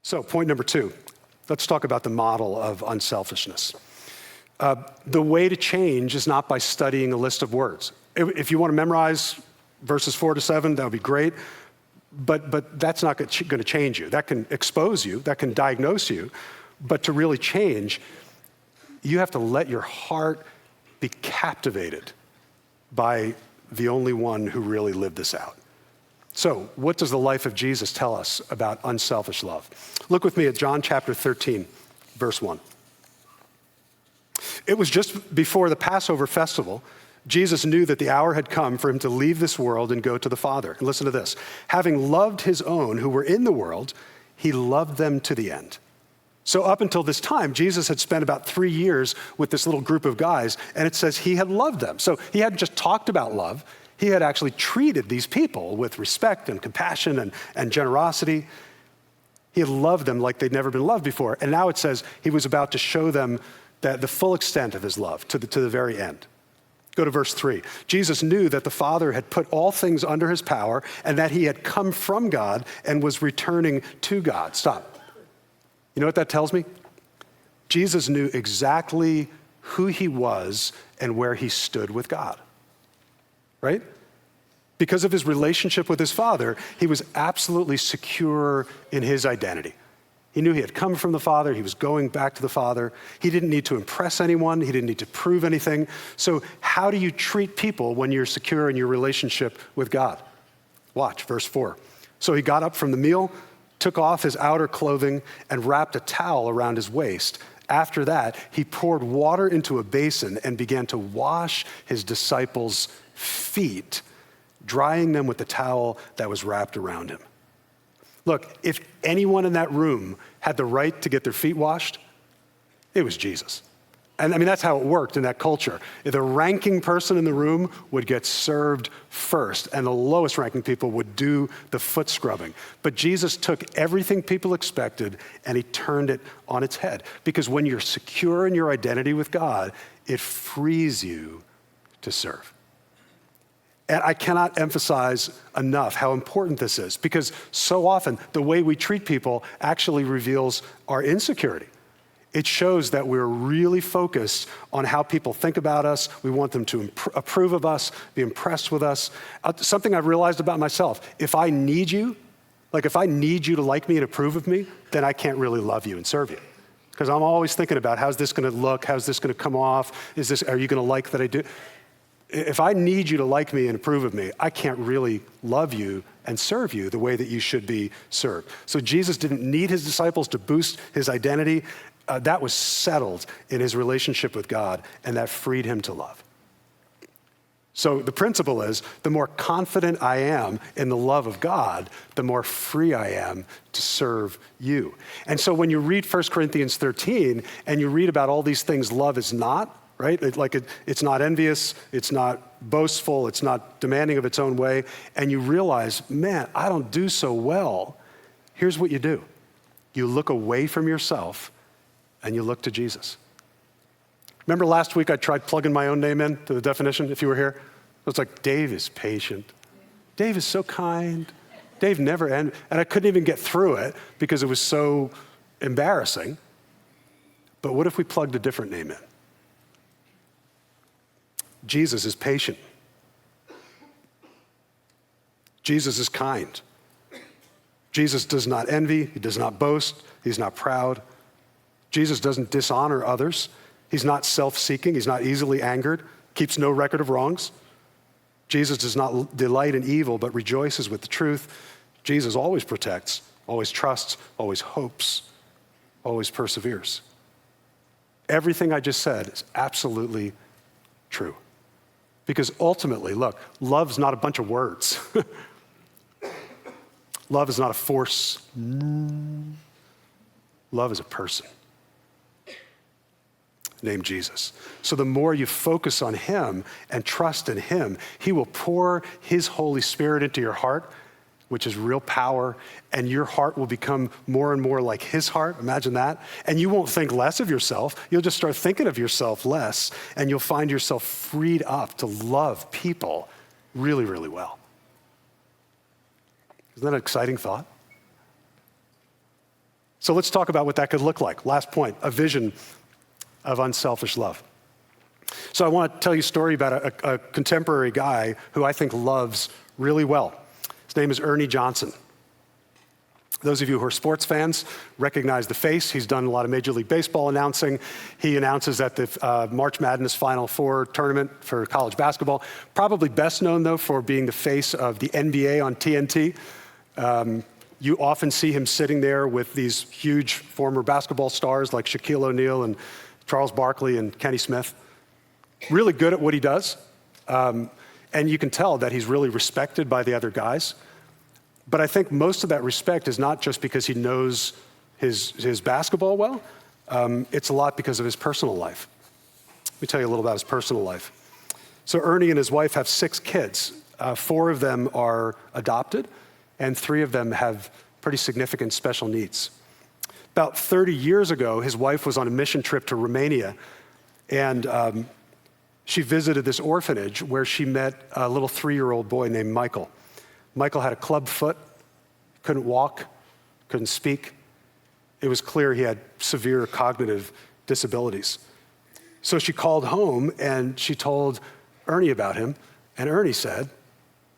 So point number 2, let's talk about the model of unselfishness. The way to change is not by studying a list of words. If you want to memorize verses 4-7, that would be great, but that's not going to change you. That can expose you, that can diagnose you, but to really change, you have to let your heart be captivated by the only one who really lived this out. So, what does the life of Jesus tell us about unselfish love? Look with me at John chapter 13, verse 1. It was just before the Passover festival. Jesus knew that the hour had come for him to leave this world and go to the Father. And listen to this. Having loved his own who were in the world, he loved them to the end. So up until this time, Jesus had spent about 3 years with this little group of guys, and it says he had loved them. So he hadn't just talked about love. He had actually treated these people with respect and compassion and generosity. He had loved them like they'd never been loved before. And now it says he was about to show them that the full extent of his love to the very end. Go to verse 3. Jesus knew that the Father had put all things under his power and that he had come from God and was returning to God. Stop. You know what that tells me? Jesus knew exactly who he was and where he stood with God. Right? Because of his relationship with his Father, he was absolutely secure in his identity. He knew he had come from the Father. He was going back to the Father. He didn't need to impress anyone. He didn't need to prove anything. So how do you treat people when you're secure in your relationship with God? Watch, verse 4. So he got up from the meal, took off his outer clothing, and wrapped a towel around his waist. After that, he poured water into a basin and began to wash his disciples' feet, drying them with the towel that was wrapped around him. Look, if anyone in that room had the right to get their feet washed, it was Jesus. And I mean, that's how it worked in that culture. The ranking person in the room would get served first, and the lowest ranking people would do the foot scrubbing. But Jesus took everything people expected and he turned it on its head. Because when you're secure in your identity with God, it frees you to serve. And I cannot emphasize enough how important this is, because so often the way we treat people actually reveals our insecurity. It shows that we're really focused on how people think about us. We want them to approve of us, be impressed with us. Something I've realized about myself, if I need you to like me and approve of me, then I can't really love you and serve you. Because I'm always thinking about how's this gonna look, how's this gonna come off, are you gonna like that I do? If I need you to like me and approve of me, I can't really love you and serve you the way that you should be served. So Jesus didn't need his disciples to boost his identity. That was settled in his relationship with God, and that freed him to love. So the principle is, the more confident I am in the love of God, the more free I am to serve you. And so when you read 1 Corinthians 13 and you read about all these things love is not, right? It's not envious, it's not boastful, it's not demanding of its own way, and you realize, man, I don't do so well. Here's what you do. You look away from yourself and you look to Jesus. Remember last week I tried plugging my own name in to the definition, if you were here? It's like, Dave is patient. Dave is so kind. Dave never ends. And I couldn't even get through it because it was so embarrassing. But what if we plugged a different name in? Jesus is patient. Jesus is kind. Jesus does not envy. He does not boast. He's not proud. Jesus doesn't dishonor others. He's not self-seeking. He's not easily angered. Keeps no record of wrongs. Jesus does not delight in evil, but rejoices with the truth. Jesus always protects, always trusts, always hopes, always perseveres. Everything I just said is absolutely true. Because ultimately, look, love's not a bunch of words. Love is not a force. Love is a person named Jesus. So the more you focus on him and trust in him, he will pour his Holy Spirit into your heart, which is real power, and your heart will become more and more like his heart. Imagine that. And you won't think less of yourself. You'll just start thinking of yourself less, and you'll find yourself freed up to love people really, really well. Isn't that an exciting thought? So let's talk about what that could look like. Last point, a vision of unselfish love. So I want to tell you a story about a contemporary guy who I think loves really well. His name is Ernie Johnson. Those of you who are sports fans recognize the face. He's done a lot of Major League Baseball announcing. He announces at the March Madness Final Four tournament for college basketball. Probably best known, though, for being the face of the NBA on TNT. You often see him sitting there with these huge former basketball stars like Shaquille O'Neal and Charles Barkley and Kenny Smith. Really good at what he does. And you can tell that he's really respected by the other guys. But I think most of that respect is not just because he knows his basketball well. It's a lot because of his personal life. Let me tell you a little about his personal life. So Ernie and his wife have 6 kids. 4 of them are adopted, and 3 of them have pretty significant special needs. About 30 years ago, his wife was on a mission trip to Romania, and she visited this orphanage where she met a little 3-year-old boy named Michael. Michael had a club foot, couldn't walk, couldn't speak. It was clear he had severe cognitive disabilities. So she called home and she told Ernie about him, and Ernie said,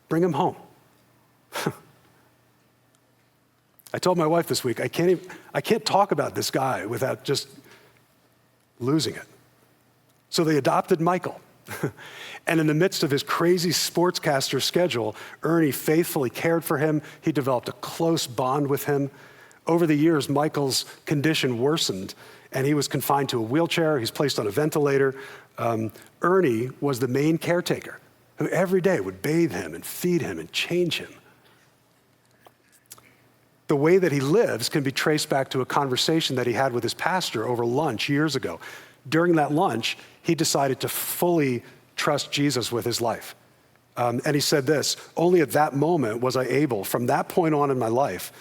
"Bring him home." I told my wife this week, I can't talk about this guy without just losing it. So they adopted Michael. And in the midst of his crazy sportscaster schedule, Ernie faithfully cared for him. He developed a close bond with him. Over the years, Michael's condition worsened, and he was confined to a wheelchair. He's placed on a ventilator. Ernie was the main caretaker who every day would bathe him and feed him and change him. The way that he lives can be traced back to a conversation that he had with his pastor over lunch years ago. During that lunch, he decided to fully trust Jesus with his life. And he said this, "Only at that moment was I able, from that point on in my life,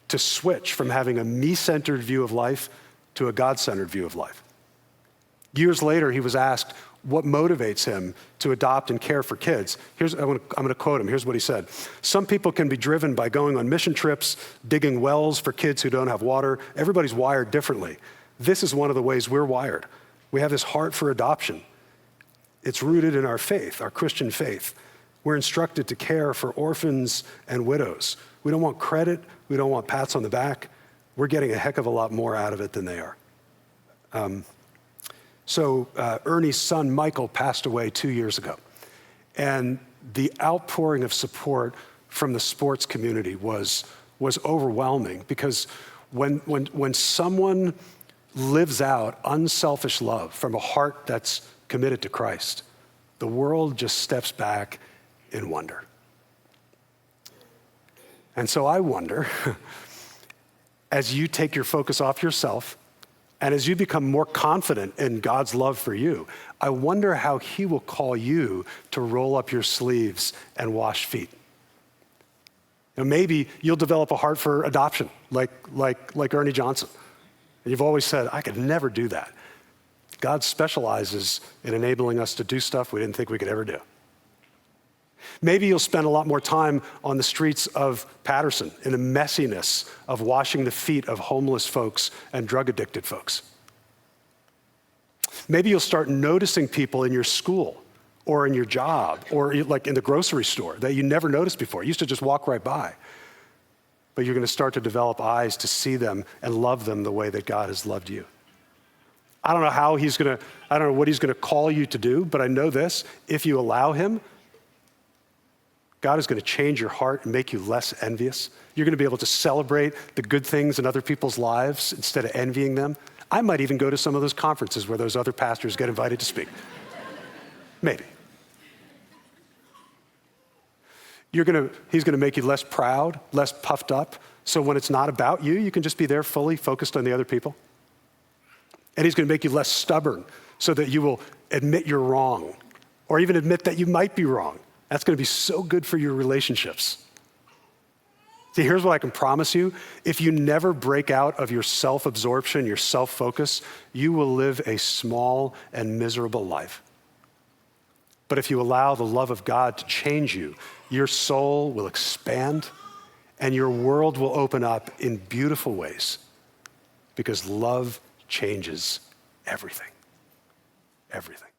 to switch from having a me-centered view of life to a God-centered view of life." Years later, he was asked what motivates him to adopt and care for kids. I'm going to quote him. Here's what he said. "Some people can be driven by going on mission trips, digging wells for kids who don't have water. Everybody's wired differently. This is one of the ways we're wired. We have this heart for adoption. It's rooted in our faith, our Christian faith. We're instructed to care for orphans and widows. We don't want credit. We don't want pats on the back. We're getting a heck of a lot more out of it than they are." So Ernie's son, Michael, passed away 2 years ago. And the outpouring of support from the sports community was overwhelming, because when someone lives out unselfish love from a heart that's committed to Christ, the world just steps back in wonder. And so I wonder, as you take your focus off yourself, and as you become more confident in God's love for you, I wonder how he will call you to roll up your sleeves and wash feet. Now, maybe you'll develop a heart for adoption, like Ernie Johnson. And you've always said, "I could never do that." God specializes in enabling us to do stuff we didn't think we could ever do. Maybe you'll spend a lot more time on the streets of Patterson in the messiness of washing the feet of homeless folks and drug-addicted folks. Maybe you'll start noticing people in your school or in your job or like in the grocery store that you never noticed before. You used to just walk right by. But you're going to start to develop eyes to see them and love them the way that God has loved you. I don't know I don't know what he's going to call you to do, but I know this: if you allow him, God is going to change your heart and make you less envious. You're going to be able to celebrate the good things in other people's lives instead of envying them. I might even go to some of those conferences where those other pastors get invited to speak. Maybe. He's going to make you less proud, less puffed up. So when it's not about you, you can just be there fully focused on the other people. And he's going to make you less stubborn so that you will admit you're wrong, or even admit that you might be wrong. That's going to be so good for your relationships. See, here's what I can promise you. If you never break out of your self-absorption, your self-focus, you will live a small and miserable life. But if you allow the love of God to change you, your soul will expand and your world will open up in beautiful ways. because love changes everything. Everything.